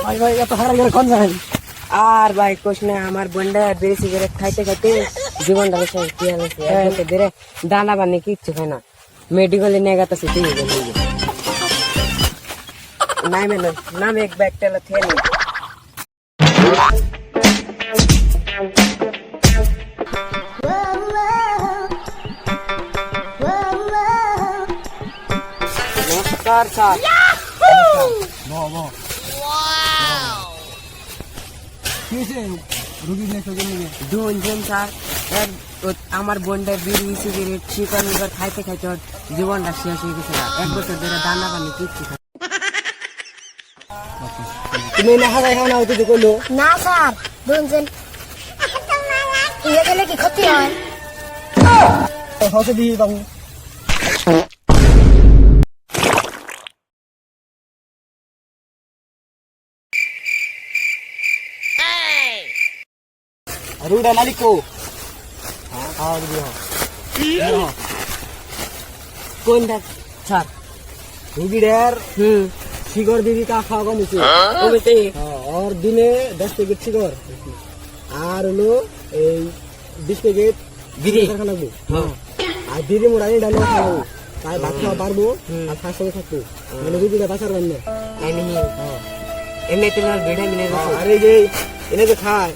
ভাই ভাই এত হারা গেলে কোন যায়? আর ভাই কোশ না আমার বোনটা বিড়ি সিগারেট খাইতে খাইতে জীবনটা বেশি কি হয়েছে ধীরে দানা বানি কিচ্ছু খায় না মেডিকেলে নিয়ে গেছে ঠিক আছে নাই মেলো নাম এক ব্যাগ তেল খেয়ে নি নমস্কার স্যার দুজন স্যার আমার বোনটা বিড়ি সিগারেট শিকার মিকার খাইতে খাইতে ওর জীবনটা শেষ হয়ে গেছে এক বছর ধরে দানা পানি কিচ্ছু খায় তুমি না হাজাই খাও না হইতে কইলো না স্যার দুজন ইয়ে গেলে কি ক্ষতি হয়? হসে দিয়ে দাও। রুডা মালিক কো আর দিও কোনটা স্যার রুগীদের শিগর দিদি তা খাওয়া কম হচ্ছে কমিতে আর দিনে 10 প্যাকেট শিগর আর হলো এই 20 প্যাকেট বিড়ি খানাবো আর দিদি মোড়ানি ডালো খাবো তাই ভাত খাওয়া পারবো আর খাওয়ার সঙ্গে থাকবো মানে রুগীটা বাঁচার জন্য এমনি তোমার ভিড়ে মিলে আর এই যে এনে যে খায়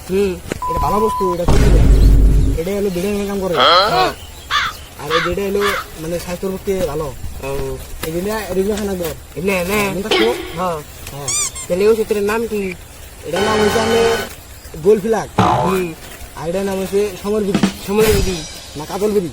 এটা ভালো বস্তু এটা ঠিক না এটা হলো বিড়ে কাম করে আর এই যেটা হলো মানে স্বাস্থ্যের পক্ষে ভালো এই দিনে রেগুলার খানা দাও এমনি এমনি হ্যাঁ তাহলে ওই সূত্রের নাম কি এটার নাম হচ্ছে আমার গোল ফিলাক আর এটার নাম হচ্ছে সমর বিড়ি সময় না কাতল বিড়ি